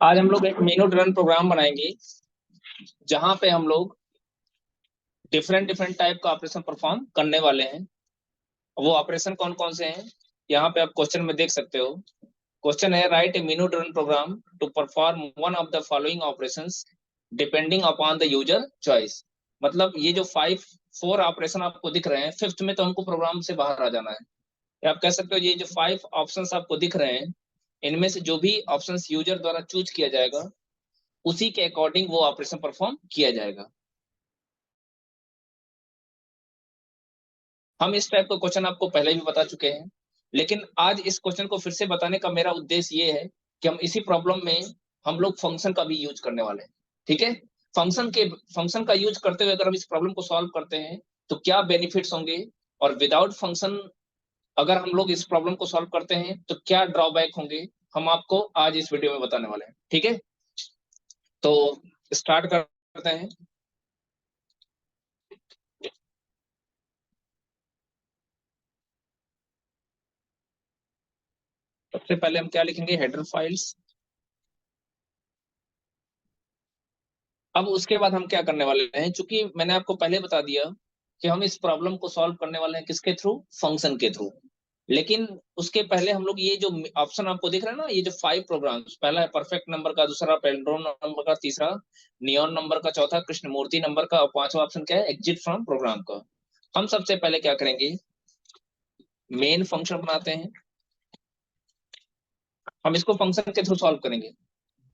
आज हम लोग एक मेनू ड्रिवन प्रोग्राम बनाएंगे जहां पे हम लोग डिफरेंट डिफरेंट टाइप का ऑपरेशन परफॉर्म करने वाले हैं। वो ऑपरेशन कौन कौन से हैं यहाँ पे आप क्वेश्चन में देख सकते हो। क्वेश्चन है write a menu driven program to perform one of the following operations depending upon the user choice. मतलब ये जो फाइव फोर ऑपरेशन आपको दिख रहे हैं, फिफ्थ में तो हमको प्रोग्राम से बाहर आ जाना है। या आप कह सकते हो ये जो फाइव ऑप्शंस आपको दिख रहे हैं, इनमें से जो भी ऑप्शंस यूजर द्वारा चूज किया जाएगा उसी के अकॉर्डिंग वो ऑपरेशन परफॉर्म किया जाएगा। हम इस टाइप का क्वेश्चन आपको पहले भी बता चुके हैं, लेकिन आज इस क्वेश्चन को फिर से बताने का मेरा उद्देश्य ये है कि हम इसी प्रॉब्लम में हम लोग फंक्शन का भी यूज करने वाले हैं। ठीक है, फंक्शन का यूज करते हुए अगर हम इस प्रॉब्लम को सॉल्व करते हैं तो क्या बेनिफिट्स होंगे, और विदाउट फंक्शन अगर हम लोग इस प्रॉब्लम को सॉल्व करते हैं तो क्या ड्रॉबैक होंगे, हम आपको आज इस वीडियो में बताने वाले हैं। ठीक है, तो स्टार्ट करते हैं। सबसे पहले हम क्या लिखेंगे, हेडर फाइल्स। अब उसके बाद हम क्या करने वाले हैं, चूंकि मैंने आपको पहले बता दिया कि हम इस प्रॉब्लम को सॉल्व करने वाले हैं किसके थ्रू, फंक्शन के थ्रू। लेकिन उसके पहले हम लोग ये जो ऑप्शन आपको दिख रहा है ना, ये जो फाइव प्रोग्राम्स, पहला है परफेक्ट नंबर का, दूसरा पैलिंड्रोम नंबर का, तीसरा नियॉन नंबर का, चौथा कृष्णमूर्ति नंबर का, और पांचवा ऑप्शन क्या है, एग्जिट फ्रॉम प्रोग्राम का। हम सबसे पहले क्या करेंगे, मेन फंक्शन बनाते हैं। हम इसको फंक्शन के थ्रू सॉल्व करेंगे,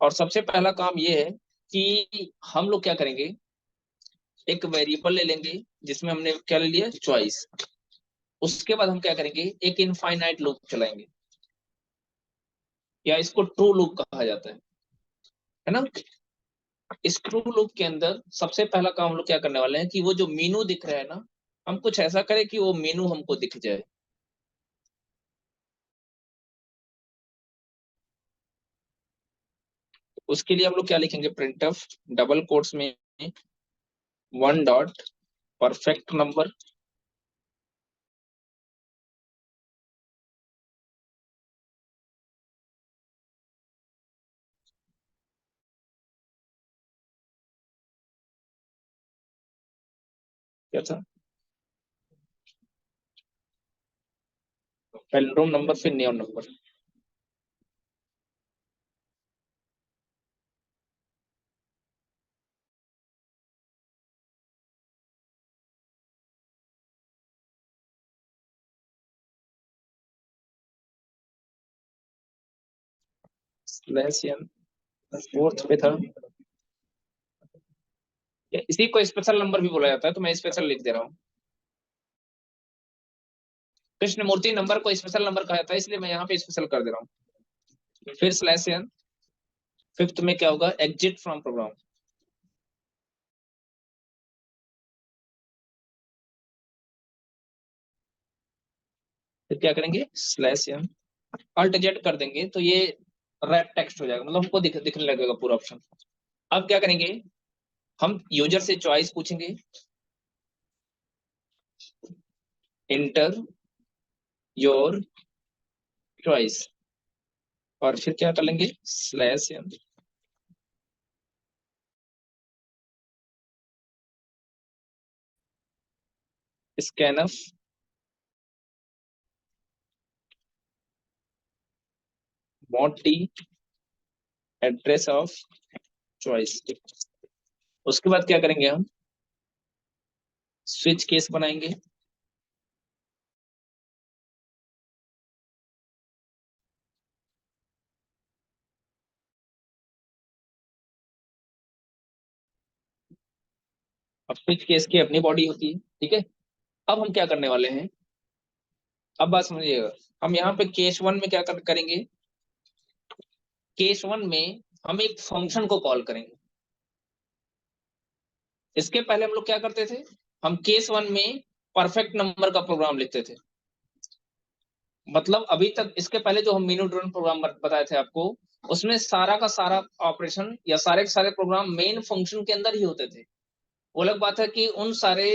और सबसे पहला काम ये है कि हम लोग क्या करेंगे, एक वेरिएबल ले लेंगे जिसमें हमने क्या ले लिया, चॉइस। उसके बाद हम क्या करेंगे, एक इनफाइनाइट लूप चलाएंगे, या इसको ट्रू लूप कहा जाता है ना। इस ट्रू लूप के अंदर सबसे पहला काम हम लोग क्या करने वाले हैं कि वो जो मीनू दिख रहा है ना, हम कुछ ऐसा करें कि वो मीनू हमको दिख जाए। उसके लिए हम लोग क्या लिखेंगे, प्रिंटफ डबल कोट्स में वन डॉट परफेक्ट नंबर, क्या था, पैलिंड्रोम नंबर फिर neon number, slash N. Fourth पे था, इसी को स्पेशल नंबर भी बोला जाता है, तो मैं स्पेशल लिख दे रहा हूँ। कृष्णमूर्ति नंबर को स्पेशल नंबर कहा जाता है, इसलिए मैं यहाँ पे स्पेशल कर दे रहा हूँ। फिर स्लैश एन, फिफ्थ में क्या होगा, एग्जिट फ्रॉम प्रोग्राम। फिर क्या करेंगे, स्लैश एन, अल्ट जेड कर देंगे तो ये रैप टेक्स्ट हो जाएगा, मतलब हमको दिखने लगेगा पूरा ऑप्शन। अब क्या करेंगे, हम यूजर से चॉइस पूछेंगे, इंटर योर चॉइस, और फिर क्या कर लेंगे, स्लैश एन, स्कैनफ मोटी एड्रेस ऑफ चॉइस। उसके बाद क्या करेंगे, हम स्विच केस बनाएंगे। अब स्विच केस की अपनी बॉडी होती है, ठीक है। अब हम क्या करने वाले हैं, अब बात समझिएगा। हम यहाँ पे केस वन में क्या करेंगे, केस वन में हम एक फंक्शन को कॉल करेंगे। इसके पहले हम लोग क्या करते थे, हम केस वन में परफेक्ट नंबर का प्रोग्राम लिखते थे। मतलब अभी तक इसके पहले जो हम मीनू ड्रिवन प्रोग्राम बताए थे आपको, उसमें सारा का सारा ऑपरेशन या सारे के सारे प्रोग्राम मेन फंक्शन के अंदर ही होते थे। वो अलग बात है कि उन सारे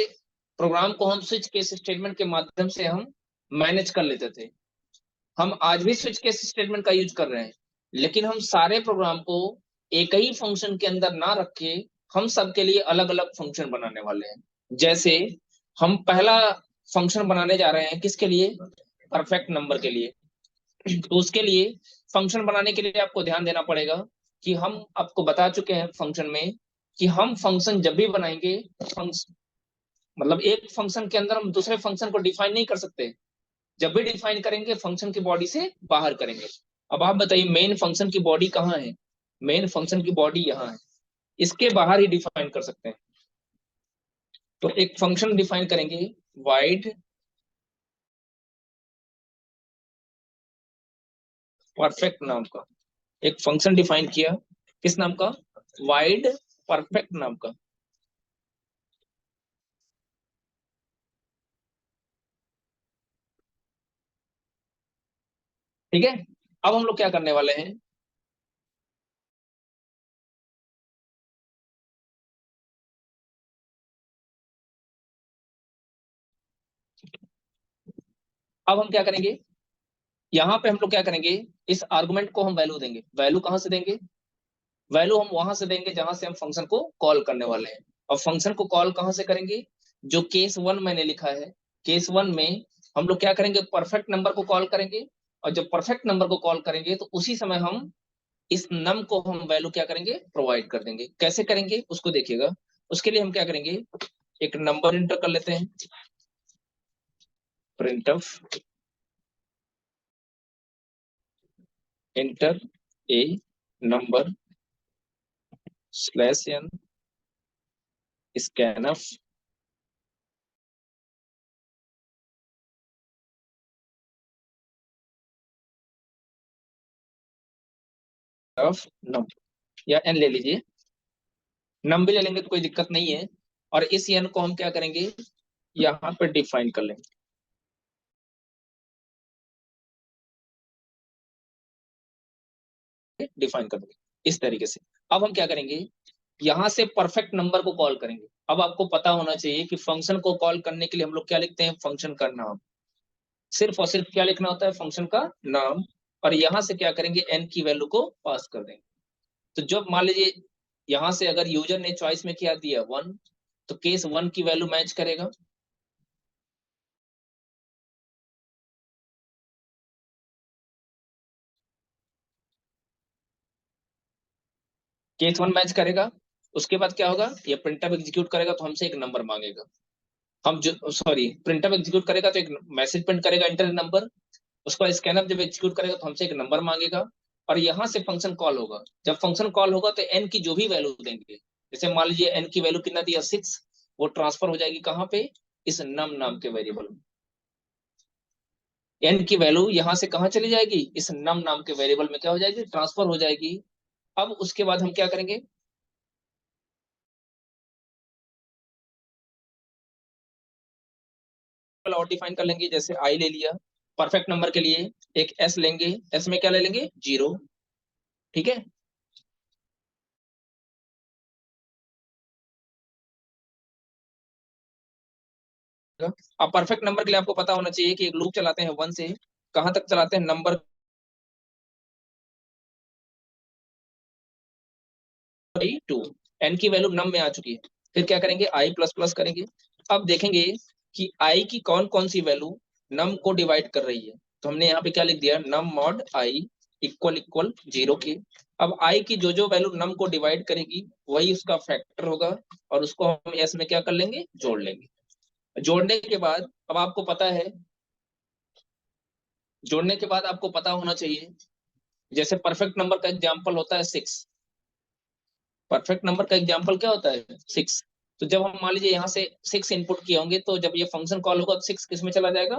प्रोग्राम को हम स्विच केस स्टेटमेंट के माध्यम से हम मैनेज कर लेते थे। हम आज भी स्विच केस स्टेटमेंट का यूज कर रहे हैं, लेकिन हम सारे प्रोग्राम को एक ही फंक्शन के अंदर ना रख के हम सबके लिए अलग अलग फंक्शन बनाने वाले हैं। जैसे हम पहला फंक्शन बनाने जा रहे हैं किसके लिए, परफेक्ट नंबर के लिए। तो उसके लिए फंक्शन बनाने के लिए आपको ध्यान देना पड़ेगा कि हम आपको बता चुके हैं फंक्शन में कि हम फंक्शन जब भी बनाएंगे, फंक्शन मतलब एक फंक्शन के अंदर हम दूसरे फंक्शन को डिफाइन नहीं कर सकते। जब भी डिफाइन करेंगे फंक्शन की बॉडी से बाहर करेंगे। अब आप बताइए मेन फंक्शन की बॉडी कहाँ है, मेन फंक्शन की बॉडी यहाँ है, इसके बाहर ही डिफाइन कर सकते हैं। तो एक फंक्शन डिफाइन करेंगे वाइड परफेक्ट नाम का, एक फंक्शन डिफाइन किया किस नाम का, वाइड परफेक्ट नाम का। ठीक है, अब हम लोग क्या करने वाले हैं, अब हम क्या करेंगे, यहाँ पे हम लोग क्या करेंगे, इस आर्गुमेंट को हम वैल्यू देंगे। वैल्यू कहाँ से देंगे, वैल्यू हम वहां से देंगे जहां से हम फंक्शन को कॉल करने वाले हैं। और फंक्शन को कॉल कहाँ से करेंगे, जो केस वन मैंने लिखा है, केस वन में हम लोग क्या करेंगे, परफेक्ट नंबर को कॉल करेंगे। और जब परफेक्ट नंबर को कॉल करेंगे तो उसी समय हम इस नम को हम वैल्यू क्या करेंगे, प्रोवाइड कर देंगे। कैसे करेंगे उसको देखिएगा। उसके लिए हम क्या करेंगे, एक नंबर इंटर कर लेते हैं, printf enter a number slash n scanf of num, या एन ले लीजिए, नम भी ले लेंगे तो कोई दिक्कत नहीं है। और इस एन को हम क्या करेंगे, यहाँ पे डिफाइन कर लेंगे, डिफाइन कर देंगे इस तरीके से। अब हम क्या करेंगे, यहाँ से परफेक्ट नंबर को कॉल करेंगे। अब आपको पता होना चाहिए कि फंक्शन को कॉल करने के लिए हम लोग क्या लिखते हैं, फंक्शन का नाम। सिर्फ और सिर्फ क्या लिखना होता है, फंक्शन का नाम। और यहाँ से क्या करेंगे, एन की वैल्यू को पास कर देंगे। तो जब मान लीजिए यहाँ से अगर यूजर ने चॉइस में क्या दिया वन, तो केस वन की वैल्यू मैच करेगा। केस वन मैच करेगा। उसके बाद क्या होगा, ये प्रिंटअप एग्जीक्यूट करेगा तो हमसे एक नंबर मांगेगा। हम जो सॉरी प्रिंटअप एग्जीक्यूट करेगा तो एक मैसेज प्रिंट करेगा, इंटर नंबर। उसका स्कैनअप जब एग्जीक्यूट करेगा तो हमसे एक नंबर मांगेगा। और यहाँ से फंक्शन कॉल होगा। जब फंक्शन कॉल होगा तो एन की जो भी वैल्यू देंगे, जैसे मान लीजिए एन की वैल्यू कितना दिया, 6, वो ट्रांसफर हो जाएगी कहाँ पे, इस नम नाम के वेरिएबल में। एन की वैल्यू यहाँ से कहाँ चली जाएगी, इस नम नाम के वेरिएबल में क्या हो जाएगी, ट्रांसफर हो जाएगी। अब उसके बाद हम क्या करेंगे, और डिफाइन कर लेंगे। जैसे आई ले लिया, परफेक्ट नंबर के लिए एक एस लेंगे, एस में क्या ले लेंगे, 0। ठीक है, अब परफेक्ट नंबर के लिए आपको पता होना चाहिए कि एक लूप चलाते हैं वन से कहां तक चलाते हैं, नंबर 2, एन की वैल्यू नम में आ चुकी है। फिर क्या करेंगे, आई प्लस प्लस करेंगे। अब देखेंगे कि आई की कौन कौन सी वैल्यू नम को डिवाइड कर रही है। तो हमने यहाँ पे क्या लिख दिया, नम मॉड आई इक्वल इक्वल 0 के। अब आई की जो जो वैल्यू नम को डिवाइड करेगी वही उसका फैक्टर होगा। और उसको हम एस में क्या कर लेंगे, जोड़ लेंगे। जोड़ने के बाद अब आपको पता है, जोड़ने के बाद आपको पता होना चाहिए, जैसे परफेक्ट नंबर का एग्जाम्पल होता है 6। परफेक्ट नंबर का एग्जाम्पल क्या होता है, 6। तो जब हम मान लीजिए यहाँ से 6 इनपुट किए होंगे, तो जब ये फंक्शन कॉल होगा तो 6 किस में चला जाएगा,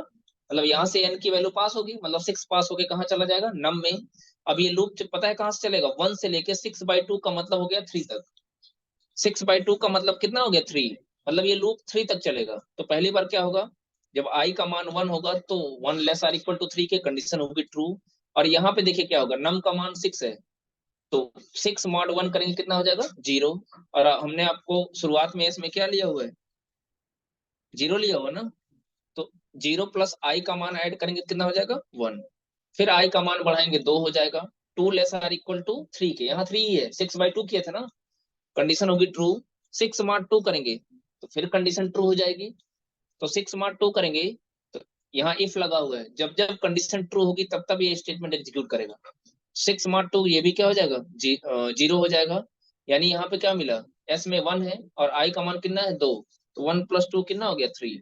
मतलब यहाँ से एन की वैल्यू पास होगी, मतलब 6 पास होके कहाँ चला जाएगा, नम में। अब ये लूप पता है कहाँ से चलेगा, 1 से लेके 6/2 का मतलब हो गया 3 तक। 6/2 का मतलब कितना हो गया, 3। मतलब ये लूप 3 तक चलेगा। तो पहली बार क्या होगा, जब आई का मान 1 होगा तो 1 लेस आर इक्वल टू 3 की कंडीशन होगी ट्रू। और यहाँ पे देखिए क्या होगा, नम का मान 6 है, तो 6 मॉड 1 करेंगे कितना हो जाएगा, 0। और हमने आपको शुरुआत में इसमें क्या लिया हुआ है, 0 लिया हुआ ना। तो 0 प्लस आई का मान ऐड करेंगे कितना हो जाएगा, 1। फिर आई का मान बढ़ाएंगे 2 हो जाएगा, 2 लेस आर इक्वल टू 3 के, यहाँ 3 ही है, 6/2 किए थे ना, कंडीशन होगी ट्रू। 6 मार्क 2 करेंगे तो फिर कंडीशन ट्रू हो जाएगी, तो 6 मार्क 2 करेंगे तो यहाँ इफ लगा हुआ है, जब जब कंडीशन ट्रू होगी तब तब ये स्टेटमेंट एग्जीक्यूट करेगा। 6 मार्क 2 ये भी क्या हो जाएगा, 0 हो जाएगा। यानी यहाँ पे क्या मिला, एस में 1 है और आई का मान कितना है 2, तो 1 + 2 कितना हो गया 3,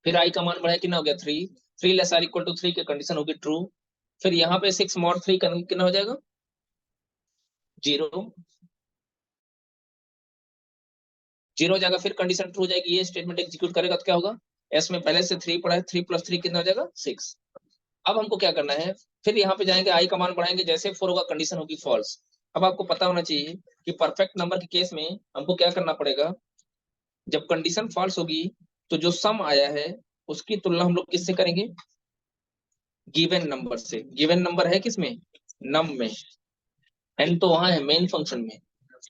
फिर आई का मान बढ़ा कितना हो गया 3, 3 लेस आर इक्वल टू 3 की कंडीशन होगी ट्रू। फिर यहाँ पे 6 mod 3 कितना हो जाएगा 0, 0 हो जाएगा, फिर कंडीशन ट्रू हो जाएगी, ये स्टेटमेंट एग्जीक्यूट करेगा तो क्या होगा, एस में पहले से 3 पड़ा है, 3 + 3 कितना हो जाएगा 6। अब हमको क्या करना है, फिर यहाँ पे जाएंगे, आई का मान बढ़ाएंगे, जैसे 4 होगा कंडीशन होगी फॉल्स। अब आपको पता होना चाहिए कि परफेक्ट नंबर के केस में हमको क्या करना पड़ेगा, जब कंडीशन फॉल्स होगी तो जो सम आया है उसकी तुलना हम लोग किससे करेंगे, गिवन नंबर से। गिवन नंबर है किसमें, नम में, एन तो वहां है मेन फंक्शन में।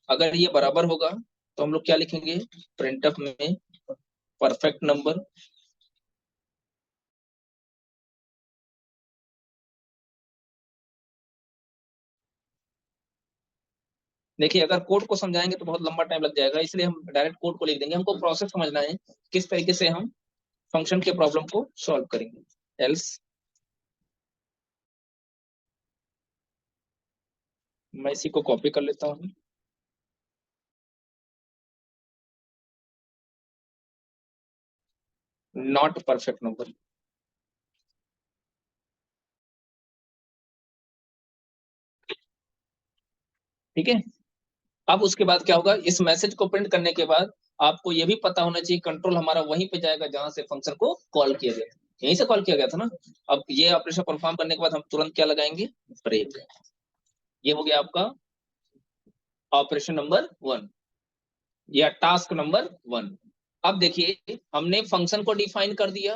अगर ये बराबर होगा तो हम लोग क्या लिखेंगे, प्रिंटफ में परफेक्ट नंबर देखिए, अगर कोड को समझाएंगे तो बहुत लंबा टाइम लग जाएगा, इसलिए हम डायरेक्ट कोड को लिख देंगे। हमको प्रोसेस समझना है किस तरीके से हम फंक्शन के प्रॉब्लम को सॉल्व करेंगे। एल्स मैं इसी को कॉपी कर लेता हूँ, नॉट परफेक्ट नंबर, ठीक है। अब उसके बाद क्या होगा, इस मैसेज को प्रिंट करने के बाद आपको ये भी पता होना चाहिए कंट्रोल हमारा वहीं पे जाएगा जहां से फंक्शन को कॉल किया गया था, यहीं से कॉल किया गया था ना। अब ये ऑपरेशन परफॉर्म करने के बाद हम तुरंत क्या लगाएंगे, ब्रेक। ये हो गया आपका ऑपरेशन नंबर 1 या टास्क नंबर 1। अब देखिए, हमने फंक्शन को डिफाइन कर दिया,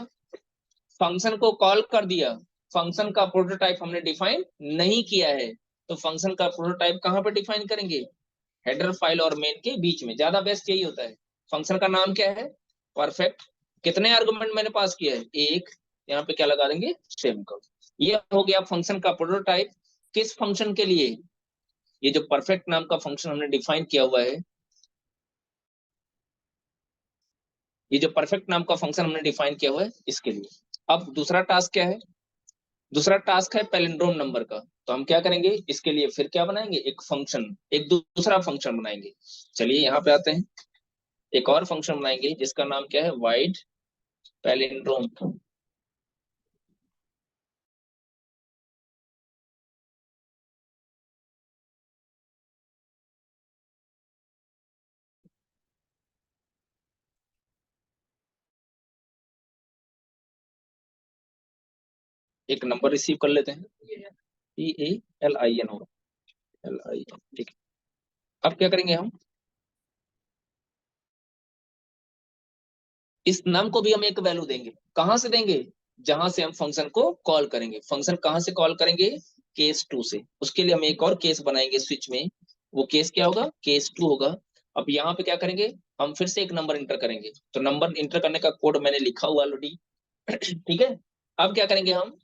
फंक्शन को कॉल कर दिया, फंक्शन का प्रोटोटाइप हमने डिफाइन नहीं किया है, तो फंक्शन का प्रोटोटाइप कहाँ पे डिफाइन करेंगे, हेडर फाइल और मेन के बीच में, ज्यादा बेस्ट यही होता है। फंक्शन का नाम क्या है, परफेक्ट। कितने आर्गुमेंट मैंने पास किया है, एक, यहाँ पे क्या लगा देंगे, सेम का। ये हो गया फंक्शन का प्रोटोटाइप। किस फंक्शन के लिए, ये जो परफेक्ट नाम का फंक्शन हमने डिफाइन किया हुआ है, ये जो परफेक्ट नाम का फंक्शन हमने डिफाइन किया हुआ है इसके लिए। अब दूसरा टास्क क्या है, दूसरा टास्क है पैलिंड्रोम नंबर का। तो हम क्या करेंगे, इसके लिए फिर क्या बनाएंगे, एक फंक्शन, एक दूसरा फंक्शन बनाएंगे। चलिए यहाँ पे आते हैं, एक और फंक्शन बनाएंगे जिसका नाम क्या है, वाइड पैलिंड्रोम। एक नंबर रिसीव कर लेते हैं, PALIN होगा, LIN, ठीक है। अब क्या करेंगे हम, इस नाम को भी हम एक वैल्यू देंगे, कहां से देंगे, जहां से हम फंक्शन को कॉल करेंगे। फंक्शन कहां से कॉल करेंगे, केस 2 से। उसके लिए हम एक और केस बनाएंगे स्विच में, वो केस क्या होगा, केस 2 होगा। अब यहाँ पे क्या करेंगे, हम फिर से एक नंबर इंटर करेंगे, तो नंबर इंटर करने का कोड मैंने लिखा हुआ ऑलरेडी, ठीक है। अब क्या करेंगे, हम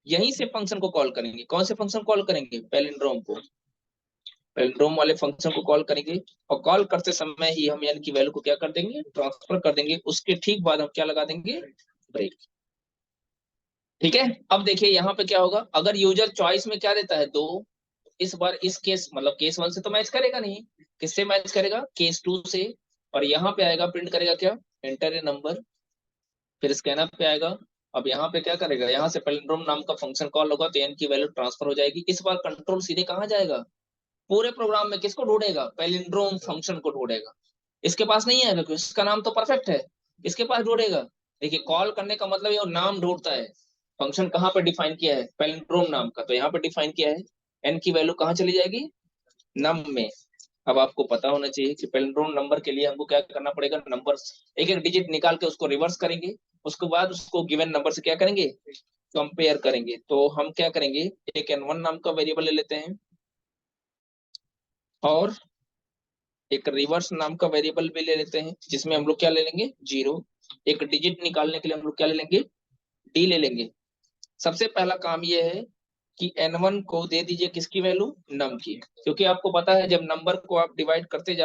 यहीं से फंक्शन को कॉल करेंगे। कौन से फंक्शन कॉल करेंगे, पैलिंड्रोम को, पैलिंड्रोम वाले फंक्शन को कॉल करेंगे। और कॉल करते समय ही हम यानी कि वैल्यू को क्या कर देंगे, ट्रांसफर कर देंगे। उसके ठीक बाद हम क्या लगा देंगे, ब्रेक, ठीक है। अब देखिए यहाँ पे क्या होगा, अगर यूजर चॉइस में क्या देता है 2, इस बार इस केस मतलब केस 1 से तो मैच करेगा नहीं, किससे मैच करेगा, केस 2 से। और यहाँ पे आएगा, प्रिंट करेगा क्या, एंटर ए नंबर, फिर स्कैनर पे आएगा। अब यहाँ पे क्या करेगा, यहाँ से पैलिंड्रोम नाम का फंक्शन कॉल होगा तो एन की वैल्यू ट्रांसफर हो जाएगी। इस बार कंट्रोल सीधे कहाँ जाएगा, पूरे प्रोग्राम में किसको ढूंढेगा, पैलिंड्रोम फंक्शन को ढूंढेगा। इसके पास नहीं आएगा क्योंकि इसका नाम तो परफेक्ट है, इसके पास ढूंढेगा। देखिए, कॉल करने का मतलब ये नाम ढूंढता है। फंक्शन कहाँ पे डिफाइन किया है, पैलिंड्रोम नाम का, तो यहाँ पे डिफाइन किया है। एन की वैल्यू कहाँ चली जाएगी, नम में। अब आपको पता होना चाहिए कि पैलिंड्रोम नंबर के लिए हमको क्या करना पड़ेगा, नंबर्स एक एक डिजिट निकाल के उसको रिवर्स करेंगे, उसके बाद उसको गिवन नंबर से क्या करेंगे, कंपेयर करेंगे। तो हम क्या करेंगे, एक n1 नाम का वेरिएबल ले लेते हैं और एक रिवर्स नाम का वेरिएबल भी ले लेते हैं, जिसमें हम लोग क्या ले लेंगे, 0। एक डिजिट निकालने के लिए हम लोग क्या ले लेंगे, d ले लेंगे। सबसे पहला काम ये है कि n1 को दे दीजिए किसकी वैल्यू, नम की, क्योंकि आपको पता है जब नंबर को आप डिवाइड करते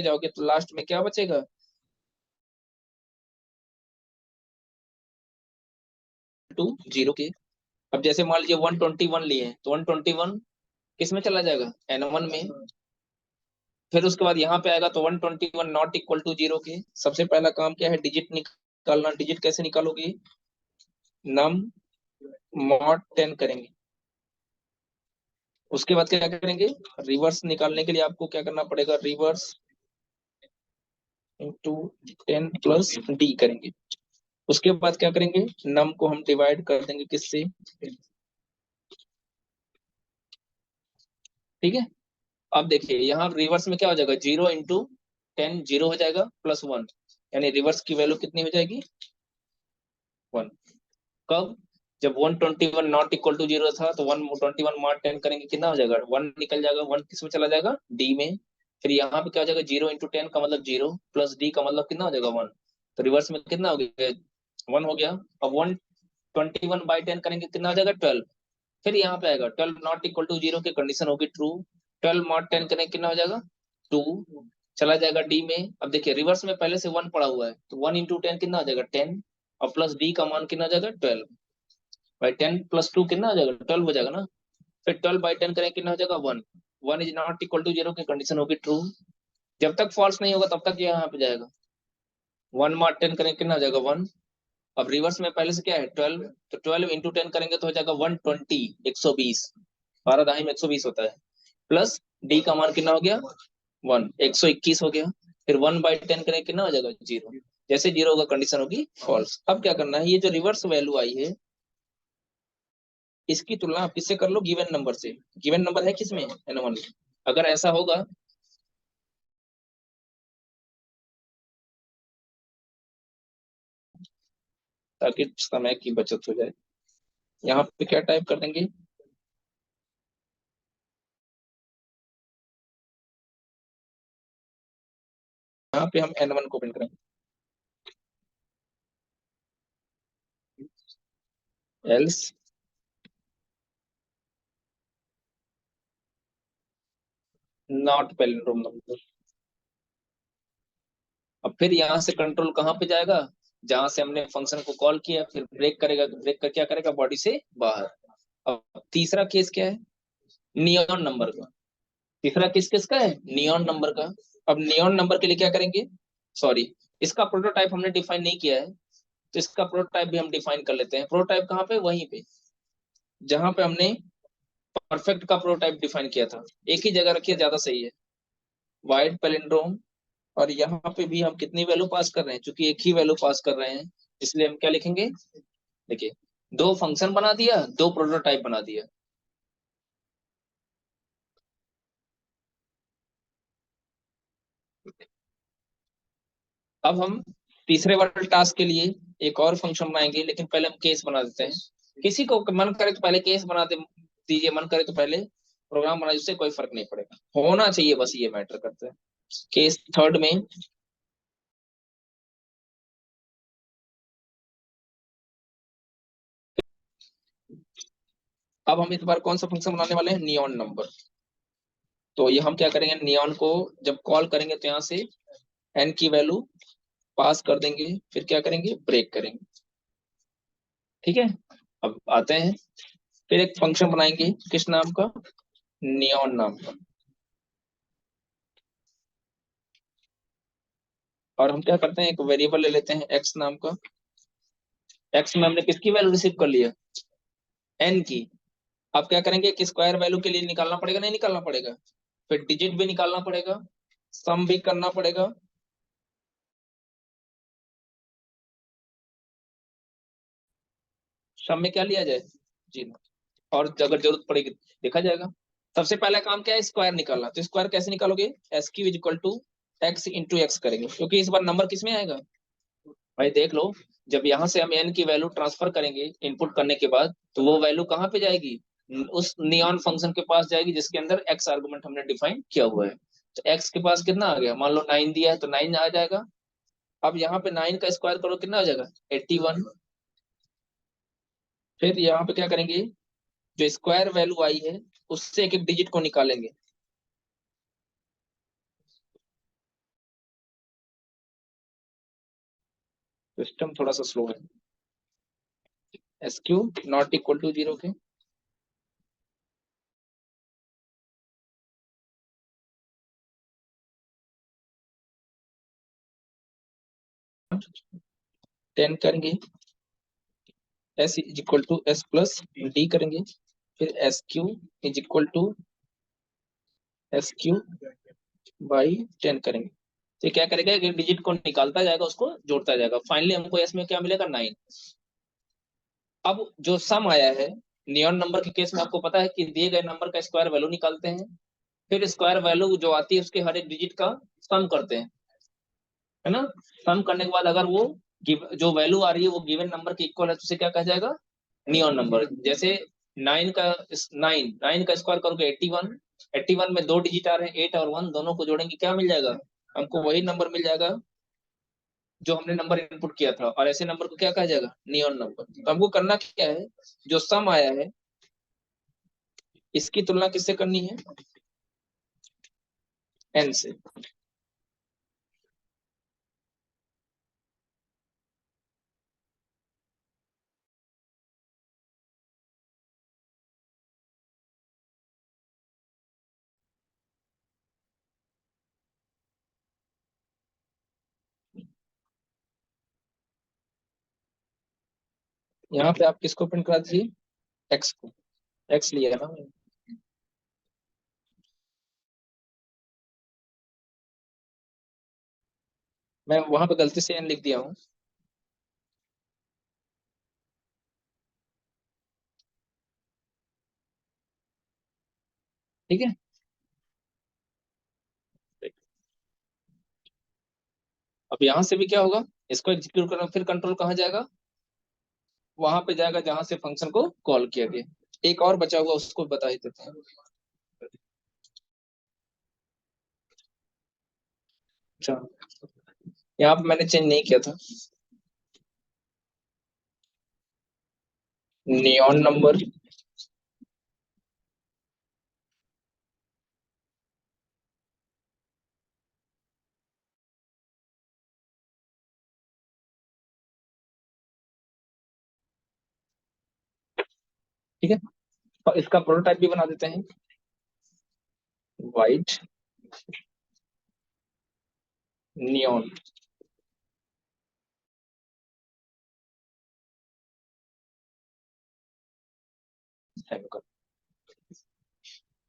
जाओगे तो लास्ट में क्या बचेगा, 0 के। अब जैसे मान लीजिए 121 लिए तो 121 किस में चला जाएगा, n1 में। फिर उसके बाद यहाँ पे आएगा तो 121 नॉट इक्वल टू 0 के। सबसे पहला काम क्या है, डिजिट निकालना। डिजिट कैसे निकालोगे, नम मॉड 10 करेंगे। उसके बाद क्या करेंगे, रिवर्स निकालने के लिए आपको क्या करना पड़ेगा, रिवर्स इंटू 10 प्लस डी करेंगे। उसके बाद क्या करेंगे, नम को हम डिवाइड कर देंगे किससे, ठीक है। अब देखिए यहाँ रिवर्स में क्या हो जाएगा, 0 इंटू 10 0 हो जाएगा प्लस 1, यानी रिवर्स की वैल्यू कितनी हो जाएगी, 1। कब, जब 121 नॉट इक्वल टू 0 था तो 121 मार 10 करेंगे, कितना हो जाएगा, 1 निकल जाएगा। 1 किस में चला जाएगा, डी में। फिर यहाँ पे क्या हो जाएगा, 0 इंटू 10 का मतलब 0 प्लस डी का मतलब कितना हो जाएगा, 1। तो रिवर्स में कितना हो गया, 1 हो गया। अब 121/10 करेंगे, कितना हो जाएगा, 12। फिर यहाँ पे आएगा 12 नॉट इक्वल टू 0 की कंडीशन होगी ट्रू। 12 मॉड 10 करेंगे, कितना हो जाएगा, 2। चला जाएगा डी में। अब देखिए रिवर्स में पहले से 1 पड़ा हुआ है तो 1 इंटू 10 कितना हो जाएगा, 10। और प्लस डी का मान कितना हो जाएगा, 12। भाई 10 प्लस 2 कितना हो जाएगा, 12 हो जाएगा ना। फिर 12/10 करें, कितना हो जाएगा, 1। 1 इज नॉट इक्वल टू 0 की कंडीशन होगी ट्रू। जब तक फॉल्स नहीं होगा तब तक ये यहाँ पे जाएगा। 1 मॉड 10 करें, कितना हो जाएगा, 1। अब रिवर्स में पहले से क्या है, 12। तो 12 इंटू 10 करेंगे तो हो जाएगा 120, 120। 12 दहाई में 120 होता है। प्लस डी का मान कितना हो गया, 1, 121 हो गया। फिर 1/10 करें, कितना हो जाएगा, 0। जैसे 0 होगा कंडीशन होगी फॉल्स। अब क्या करना है, ये जो रिवर्स वैल्यू आई है इसकी तुलना आप किससे कर लो, गिवन नंबर से। गिवन नंबर है किसमें, n1। अगर ऐसा होगा, ताकि समय की बचत हो जाए, यहाँ पे क्या टाइप कर देंगे, यहाँ पे हम n1 को प्रिंट करेंगे, एल्स नॉट पैलिंड्रोम नंबर। अब फिर यहाँ से कंट्रोल कहाँ पे जाएगा, जहां से हमने फंक्शन को कॉल किया, फिर ब्रेक करेगा, ब्रेक कर क्या करेगा, बॉडी से बाहर। अब तीसरा केस क्या है, नियॉन नंबर का। तीसरा केस किसका है, नियॉन नंबर का। अब नियॉन नंबर के लिए क्या करेंगे, सॉरी, इसका प्रोटोटाइप हमने डिफाइन नहीं किया है, तो इसका प्रोटोटाइप भी हम डिफाइन कर लेते हैं। प्रोटोटाइप कहाँ पे, वहीं पे जहां पे हमने परफेक्ट का प्रोटोटाइप डिफाइन किया था। एक ही जगह रखिए, ज्यादा सही है, वाइड पैलिंड्रोम। और यहाँ पे भी हम कितनी वैल्यू पास कर रहे हैं, क्योंकि एक ही वैल्यू पास कर रहे हैं, इसलिए हम क्या लिखेंगे, देखिए, दो फंक्शन बना दिया, दो प्रोटोटाइप बना दिया। अब हम तीसरे वाले टास्क के लिए एक और फंक्शन बनाएंगे, लेकिन पहले हम केस बना देते हैं। किसी को मन करे तो पहले केस बना दे दीजिए, मन करे तो पहले प्रोग्राम बना, इससे कोई फर्क नहीं पड़ेगा, होना चाहिए बस, ये मैटर करता है। केस थर्ड में अब हम इस बार कौन सा फंक्शन बनाने वाले हैं, नियॉन नंबर। तो ये हम क्या करेंगे, नियॉन को जब कॉल करेंगे तो यहाँ से एन की वैल्यू पास कर देंगे, फिर क्या करेंगे, ब्रेक करेंगे, ठीक है। अब आते हैं, फिर एक फंक्शन बनाएंगे किस नाम का, नियॉन नाम का। और हम क्या करते हैं, एक वेरिएबल ले लेते हैं एक्स नाम का। एक्स में हमने किसकी वैल्यू रिसीव कर लिया, एन की। अब क्या करेंगे कि स्क्वायर वैल्यू के लिए निकालना पड़ेगा, नहीं निकालना पड़ेगा, फिर डिजिट भी निकालना पड़ेगा, सम भी करना पड़ेगा। सम में क्या लिया जाए, जी, और अगर जरूरत पड़ेगी देखा जाएगा। सबसे पहला काम क्या है, स्क्वायर निकालना। तो स्क्वायर कैसे निकालोगे, S Q is equal to X into X करेंगे, क्योंकि इस बार नंबर किस में आएगा, भाई देख लो, जब यहाँ से हम एन की वैल्यू ट्रांसफर करेंगे इनपुट करने के बाद, तो वो वैल्यू कहाँ पे जाएगी, उस नियॉन फंक्शन के पास जाएगी जिसके अंदर एक्स आर्गुमेंट हमने डिफाइन किया हुआ है। तो एक्स के पास कितना आ गया, मान लो 9 दिया है तो 9 आ जाएगा। अब यहाँ पे 9 का स्क्वायर करो, कितना आ जाएगा, 81। फिर यहाँ पे क्या करेंगे, जो स्क्वायर वैल्यू आई है उससे एक एक डिजिट को निकालेंगे। सिस्टम थोड़ा सा स्लो है। S Q not equal to 0 के, टेन करेंगे, S is equal to S plus D करेंगे, फिर S Q is equal to S Q by 10 करेंगे। तो क्या करेगा कि डिजिट को निकालता जाएगा, उसको जोड़ता जाएगा, फाइनली हमको एस में क्या मिलेगा 9। अब जो सम आया है नियॉन नंबर के केस में, आपको पता है कि दिए गए नंबर का स्क्वायर वैल्यू निकालते हैं, फिर स्क्वायर वैल्यू जो आती है उसके हर एक डिजिट का सम करते हैं, है ना। सम करने के बाद अगर वो जो वैल्यू आ रही है वो गिवन नंबर के इक्वल है तो उसे क्या कहा जाएगा, नियॉन नंबर। जैसे 9 का 9 का स्क्वायर करोगे 81, 81 में दो डिजिट आ रहे हैं 8 और 1, दोनों को जोड़ेंगे क्या मिल जाएगा, हमको वही नंबर मिल जाएगा जो हमने नंबर इनपुट किया था, और ऐसे नंबर को क्या कहा जाएगा, नियॉन नंबर। तो हमको करना क्या है, जो सम आया है इसकी तुलना किससे करनी है, एन से। यहाँ पे आप किसको प्रिंट करा दीजिए, एक्स को, एक्स लिया है ना। मैं वहां पे गलती से एन लिख दिया हूँ। ठीक है, अब यहाँ से भी क्या होगा, इसको एग्जीक्यूट करना, फिर कंट्रोल कहाँ जाएगा, वहां पे जाएगा जहां से फंक्शन को कॉल किया गया। एक और बचा हुआ उसको बता ही देते हैं। अच्छा, यहाँ पे मैंने चेंज नहीं किया था, नियॉन नंबर ठीक है, और इसका प्रोटोटाइप भी बना देते हैं, वाइट नियॉन।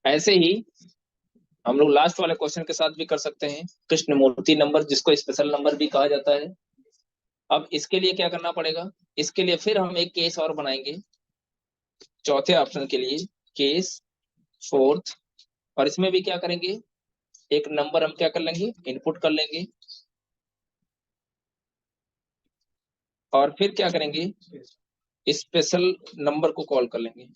ऐसे ही हम लोग लास्ट वाले क्वेश्चन के साथ भी कर सकते हैं, कृष्णमूर्ति नंबर जिसको स्पेशल नंबर भी कहा जाता है। अब इसके लिए क्या करना पड़ेगा, इसके लिए फिर हम एक केस और बनाएंगे चौथे ऑप्शन के लिए, केस फोर्थ। और इसमें भी क्या करेंगे, एक नंबर हम क्या कर लेंगे, इनपुट कर लेंगे, और फिर क्या करेंगे, स्पेशल नंबर को कॉल कर लेंगे,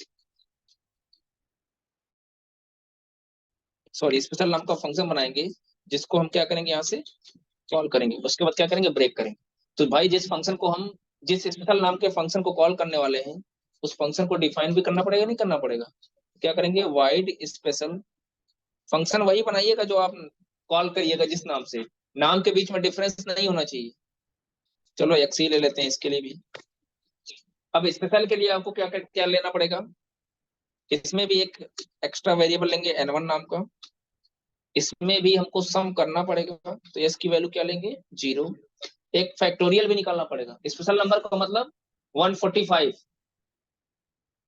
सॉरी स्पेशल नाम का फंक्शन बनाएंगे जिसको हम क्या करेंगे, यहाँ से कॉल करेंगे, उसके बाद क्या करेंगे, ब्रेक करेंगे। तो भाई जिस फंक्शन को हम, जिस स्पेशल नाम के फंक्शन को कॉल करने वाले हैं उस फंक्शन को डिफाइन भी करना पड़ेगा, नहीं करना पड़ेगा, क्या करेंगे, वाइड स्पेशल फंक्शन वही बनाइएगा जो आप कॉल करिएगा जिस नाम से, नाम के बीच में डिफरेंस नहीं होना चाहिए। चलो एक्स ही ले लेते हैं इसके लिए भी। अब स्पेशल के लिए आपको क्या क्या लेना पड़ेगा, इसमें भी एक एक्स्ट्रा वेरिएबल लेंगे n1 नाम का, इसमें भी हमको सम करना पड़ेगा, तो एस की वैल्यू क्या लेंगे, 0। एक फैक्टोरियल भी निकालना पड़ेगा, स्पेशल नंबर का मतलब 145,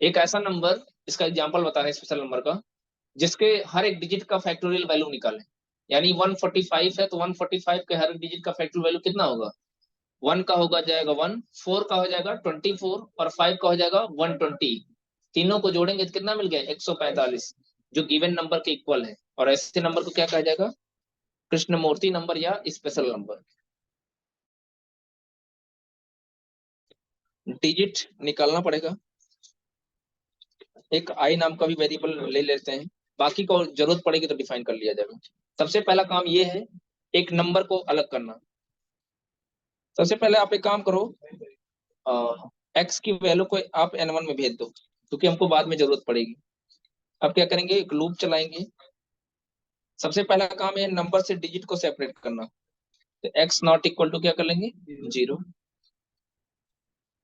एक ऐसा नंबर, इसका एग्जांपल बता रहे हैं स्पेशल नंबर का, जिसके हर एक डिजिट का फैक्टोरियल वैल्यू निकालें। यानी 145 है तो 145 के हर एक डिजिट का फैक्टोरियल वैल्यू कितना होगा, 1 का होगा जाएगा 1, 4 का हो जाएगा 24, और 5 का हो जाएगा 120। तीनों को जोड़ेंगे तो कितना मिल गया, 145, जो गिवन नंबर के इक्वल है। और ऐसे नंबर को क्या कहा जाएगा, कृष्णमूर्ति नंबर या स्पेशल नंबर। डिजिट निकालना पड़ेगा, एक आई नाम का भी वेरिएबल ले लेते हैं, बाकी को जरूरत पड़ेगी तो डिफाइन कर लिया जाएगा। सबसे पहला काम ये है, एक नंबर को अलग करना। सबसे पहले आप एक काम करो, एक्स की वैल्यू को आप n1 में भेज दो, क्योंकि हमको बाद में जरूरत पड़ेगी। अब क्या करेंगे, एक लूप चलाएंगे। सबसे पहला काम है नंबर से डिजिट को सेपरेट करना। तो x नॉट इक्वल टू क्या कर लेंगे, 0।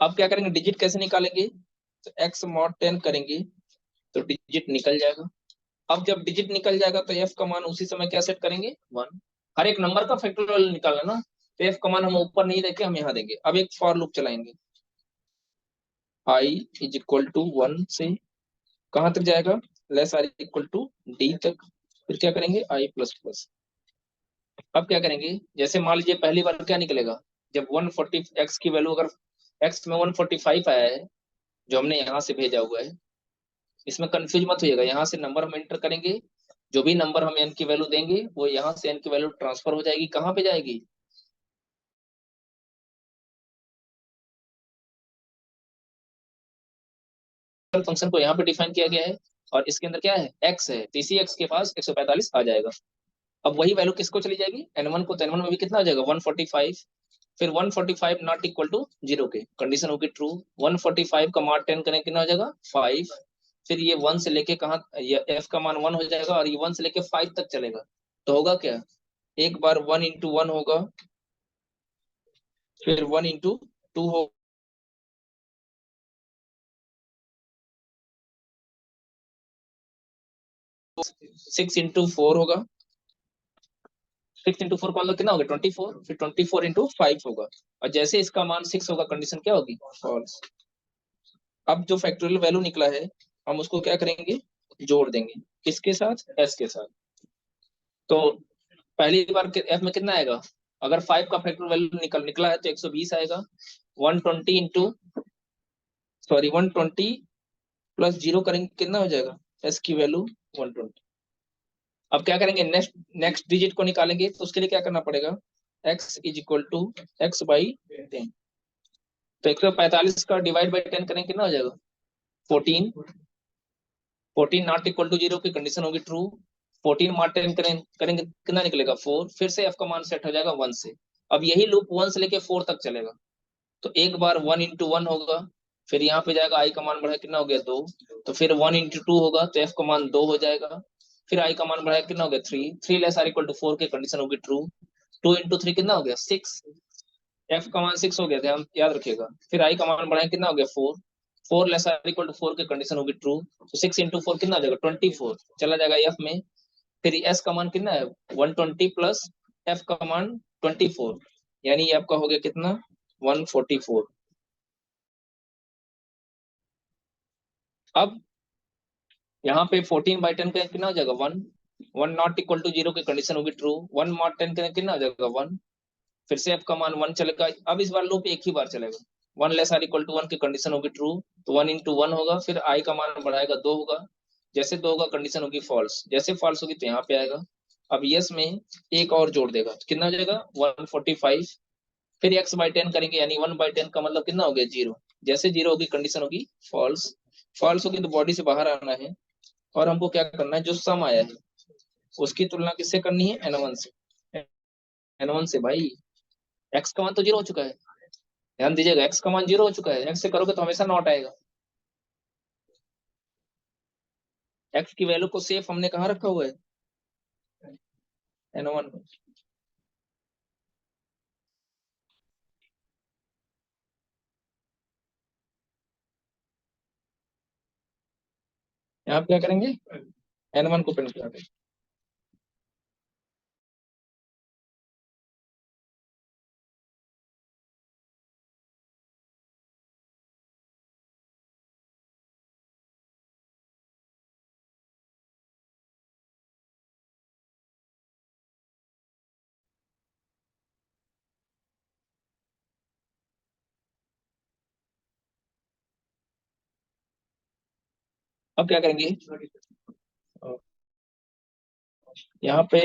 अब क्या करेंगे, डिजिट कैसे निकालेंगे, तो x मॉड 10 करेंगे तो डिजिट निकल जाएगा। अब जब डिजिट निकल जाएगा तो f का मान उसी समय क्या सेट करेंगे, 1। हर एक नंबर का फैक्टोरियल निकालना ना, तो f का मान हम ऊपर नहीं देके हम यहाँ देंगे। अब एक फॉर लूप चलाएंगे, i इज इक्वल टू 1 से कहां तक जाएगा, less or equal to d तक। फिर क्या करेंगे, i प्लस प्लस। अब क्या करेंगे, जैसे मान लीजिए पहली बार क्या निकलेगा, जब 140 x की वैल्यू अगर x में 145 आया है जो हमने यहाँ से भेजा हुआ है, इसमें कंफ्यूज मत होइएगा। यहाँ से नंबर हम एंटर करेंगे, जो भी नंबर हम n की वैल्यू देंगे वो यहाँ से n की वैल्यू ट्रांसफर हो जाएगी, कहाँ पे जाएगी, फंक्शन को यहाँ पे डिफाइन किया गया है और इसके अंदर क्या है, x है, तो इसी x के पास 145 आ जाएगा। अब वही वैल्यू किसको चली जाएगी, n1 को, तो n1 में भी कितना हो जाएगा, 145। फिर 145 नॉट इक्वल टू 0 के कंडीशन होगी ट्रू। 145 का मान 10 करें कितना हो जाएगा, 5। फिर ये 1 से लेके कहाँ, ये f का मान 1 हो जाएगा और ये 1 से लेके 5 तक चलेगा। तो होगा क्या, एक बार 1 इंटू 1 होगा, फिर 1 इंटू 2 होगा, 6 इंटू 4 होगा, 6 इंटू 4 का मतलब कितना होगा, 24। फिर 24 इंटू 5 होगा, और जैसे इसका मान 6 होगा कंडीशन क्या होगी, फॉल्स। अब जो फैक्टोरियल वैल्यू निकला है हम उसको क्या करेंगे, जोड़ देंगे, किसके साथ, s के साथ। तो पहली बार के f में कितना आएगा, अगर 5 का फैक्टोरियल वैल्यू निकला है तो 120 आएगा। 120 इंटू, सॉरी 120 प्लस 0 करेंगे कितना हो जाएगा, s की वैल्यू 120। अब क्या करेंगे, नेक्स्ट नेक्स्ट डिजिट को निकालेंगे, तो उसके लिए क्या करना पड़ेगा, x is equal to X by 10। तो 145 का डिवाइड बाई 10 करेंगे कितना हो जाएगा, 14। 14 नॉट इक्वल टू 0 की कंडीशन होगी ट्रू। 14 मार 10 करेंगे कितना निकलेगा, 4। फिर से f का मान सेट हो जाएगा 1 से। अब यही लूप 1 से लेके 4 तक चलेगा। तो एक बार 1 इंटू 1 होगा, फिर यहाँ पे जाएगा i का मान बढ़ा कितना हो गया, 2। तो फिर 1 इंटू 2 होगा तो f का मान 2 हो जाएगा। फिर i का मान बढ़ा कितना हो गया, 3। 3 लेस आर इक्वल टू 4 की कंडीशन होगी ट्रू। 2 इंटू 3 कितना हो गया, 6। f का मान 6 हो गया, ध्यान याद रखिएगा। फिर i का मान बढ़ाएं कितना हो गया, 4। 4 लेस आर इक्वल टू 4 की कंडीशन होगी ट्रू। तो 6 इंटू 4 कितना आ जाएगा, 24 चला जाएगा f में। फिर s का मान कितना है, 120 प्लस f का मान 24, यानी ये आपका हो गया कितना, 144। अब यहाँ पे 14 बाई 10 का कितना हो जाएगा, 1। 1 नॉट इक्वल टू 0 की कंडीशन होगी ट्रू। 1 मॉड 10 का कितना हो जाएगा, 1। फिर से f का मान 1 चलेगा। अब इस बार लूप एक ही बार चलेगा। 1 लेस आर इक्वल टू 1 की कंडीशन होगी ट्रू, तो 1 इंटू 1 होगा। फिर i का मान बढ़ाएगा 2 होगा, जैसे 2 होगा कंडीशन होगी फॉल्स, जैसे फॉल्स होगी तो यहाँ पे आएगा। अब यस में एक और जोड़ देगा तो कितना हो जाएगा, 145। फिर x बाई 10 करेंगे, यानी 1 बाई 10 का मतलब कितना हो गया, 0। जैसे 0 होगी कंडीशन होगी फॉल्स। फॉल्स होगी तो बॉडी से बाहर आना है, और हमको क्या करना है, जो सम आया है उसकी तुलना किससे करनी है, n1 से। n1 से भाई, x का मान तो 0 हो चुका है, ध्यान दीजिएगा, x का मान 0 हो चुका है, x से करोगे तो हमेशा नॉट आएगा। x की वैल्यू को सेफ हमने कहाँ रखा हुआ है, n1 में। यहाँ पे क्या करेंगे, n1 को प्रिंट करेंगे। अब क्या करेंगे, यहाँ पे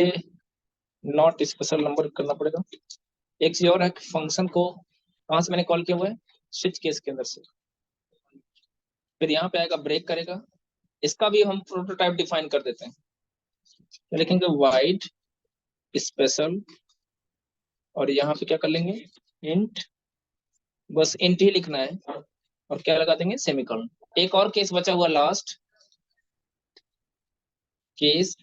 नॉट स्पेशल नंबर करना पड़ेगा। एक चीज और है, फंक्शन को कहाँ से मैंने कॉल किया हुआ है, स्विच केस के अंदर से। फिर यहाँ पे आएगा ब्रेक करेगा, इसका भी हम प्रोटोटाइप डिफाइन कर देते हैं। तो लिखेंगे वाइड स्पेशल, और यहाँ पे क्या कर लेंगे, इंट, बस इंट ही लिखना है, और क्या लगा देंगे, सेमीकोलन। एक और केस बचा हुआ, लास्ट केस,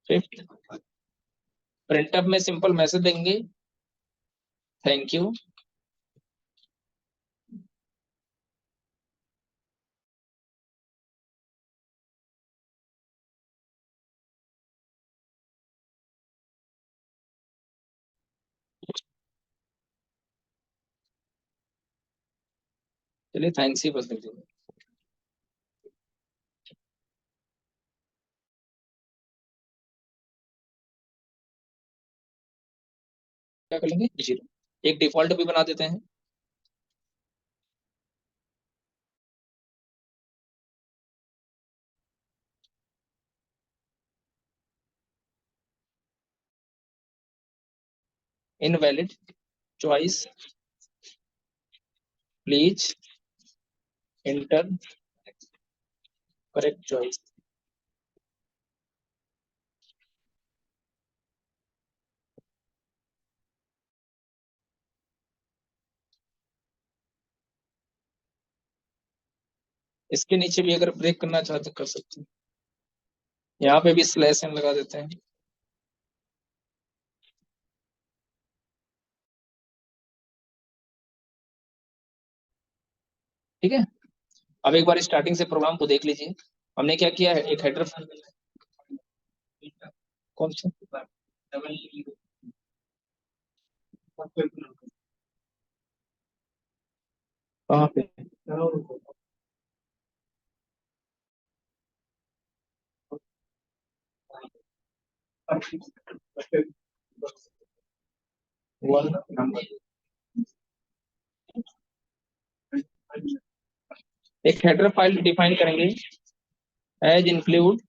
फिफ्थ। प्रिंटअप में सिंपल मैसेज देंगे, थैंक यू। चलिए थैंक्स ही बस लिख दीजिए। क्या करेंगे, जीरो। एक डिफॉल्ट भी बना देते हैं। Invalid choice, please inter correct choice. इसके नीचे भी अगर ब्रेक करना चाहते तो कर सकते हैं, यहाँ पे भी स्लैश एन लगा देते हैं। ठीक है, अब एक बार स्टार्टिंग से प्रोग्राम को देख लीजिए। हमने क्या किया है, एक हेडर, कौन सा, कहाँ पे, वन नंबर, एक हेडर फाइल डिफाइन करेंगे, एज इंक्लूड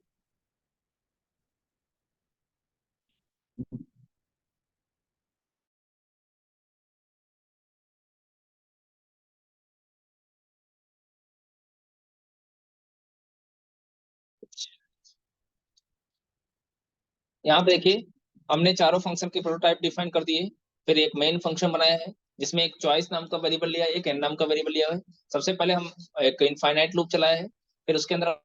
यहाँ पे देखिए, हमने चारों फंक्शन के प्रोटोटाइप डिफाइन कर दिए। फिर एक मेन फंक्शन बनाया है जिसमें एक चॉइस नाम का वेरिएबल लिया है, एक एन नाम का वेरिएबल लिया है। सबसे पहले हम एक इनफाइनाइट लूप चलाया है, फिर उसके अंदर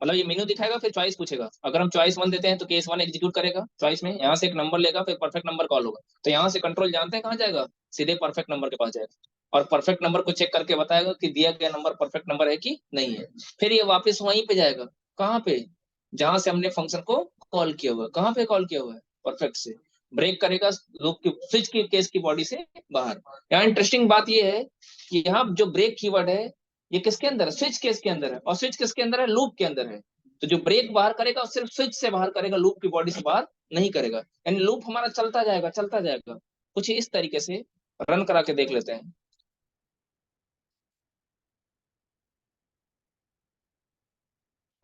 मतलब ये मेनू दिखाएगा, फिर चॉइस पूछेगा। अगर हम चॉइस वन देते हैं तो केस वन एग्जीक्यूट करेगा, चॉइस में यहाँ से एक नंबर लेगा, फिर परफेक्ट नंबर कॉल होगा। तो यहाँ से कंट्रोल जानते हैं कहाँ जाएगा, सीधे परफेक्ट नंबर के पास जाएगा, और परफेक्ट नंबर को चेक करके बताएगा कि दिया गया नंबर परफेक्ट नंबर है कि नहीं है। फिर ये वापस वहीं पे जाएगा, कहाँ पे, जहां से हमने फंक्शन को कॉल किया हुआ है। कहाँ पे कॉल किया हुआ है, परफेक्ट से। ब्रेक करेगा लूप की, स्विच की केस की बॉडी से बाहर। यहाँ इंटरेस्टिंग बात ये है कि यहाँ जो ब्रेक कीवर्ड है, ये किसके अंदर है, स्विच केस के अंदर है, और स्विच किसके अंदर है, लूप के अंदर है। तो जो ब्रेक बाहर करेगा सिर्फ स्विच से बाहर करेगा, लूप की बॉडी से बाहर नहीं करेगा। यानी लूप हमारा चलता जाएगा चलता जाएगा। कुछ इस तरीके से रन करा के देख लेते हैं।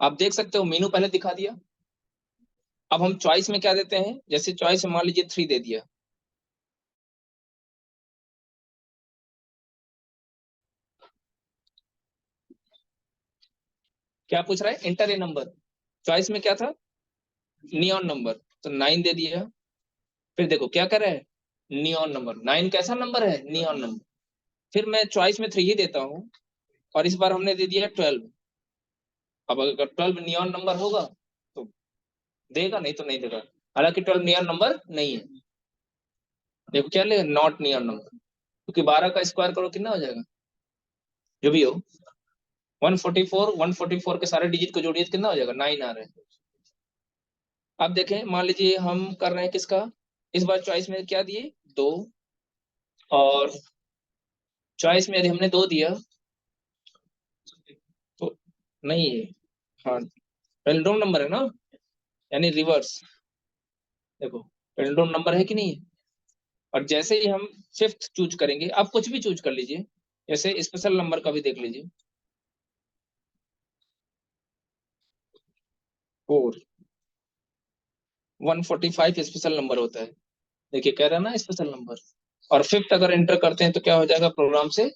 आप देख सकते हो मेनू पहले दिखा दिया। अब हम चॉइस में क्या देते हैं, जैसे चॉइस में मान लीजिए 3 दे दिया। क्या पूछ रहा है, इंटर ए नंबर। चॉइस में क्या था, नियॉन नंबर, तो 9 दे दिया। फिर देखो क्या कर रहा है, नियॉन नंबर। 9 कैसा नंबर है, नियॉन नंबर। फिर मैं चॉइस में 3 ही देता हूँ, और इस बार हमने दे दिया 12। अब अगर 12 नियॉन नंबर होगा तो देगा, नहीं तो नहीं देगा। हालांकि 12 नियॉन नंबर नहीं है। देखो क्या लेगा, नॉट नियॉन नंबर, क्योंकि 12 का स्क्वायर करो कितना हो जाएगा, जो भी हो, 144। 144 के सारे डिजिट को जोड़िए तो कितना हो जाएगा, 9 आ रहा है। अब देखें, मान लीजिए हम कर रहे हैं किसका, इस बार चॉइस में क्या दिए, 2। और चॉइस में यदि हमने 2 दिया तो नहीं है, हाँ पेल्ड्रोम नंबर है ना, यानी रिवर्स। देखो पेल्ड्रोम नंबर है कि नहीं है। और जैसे ही हम फिफ्थ चूज करेंगे, आप कुछ भी चूज कर लीजिए, जैसे स्पेशल नंबर का भी देख लीजिए, 4। 145 स्पेशल नंबर होता है, देखिए कह रहा है ना स्पेशल नंबर। और फिफ्थ अगर एंटर करते हैं तो क्या हो जाएगा, प्रोग्राम से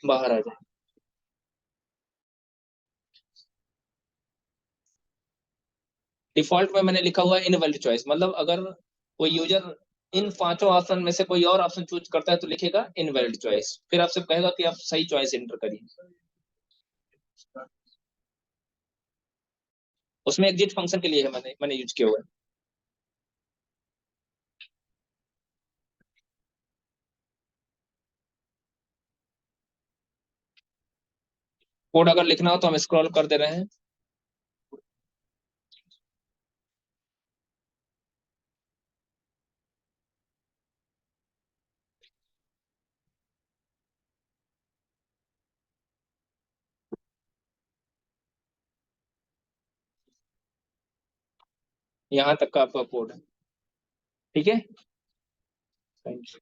बाहर आ जाए। डिफॉल्ट में मैंने लिखा हुआ है इनवैलिड चॉइस, मतलब अगर कोई यूजर इन पांचों ऑप्शन में से कोई और ऑप्शन चूज करता है तो लिखेगा इनवैलिड चॉइस, फिर आपसे कहेगा कि आप सही चॉइस एंटर करिए। उसमें एग्जिट फंक्शन के लिए है, मैंने यूज किया हुआ है। कोड अगर लिखना हो तो हम स्क्रॉल कर दे रहे हैं। यहाँ तक का आपका कोड है। ठीक है, थैंक यू।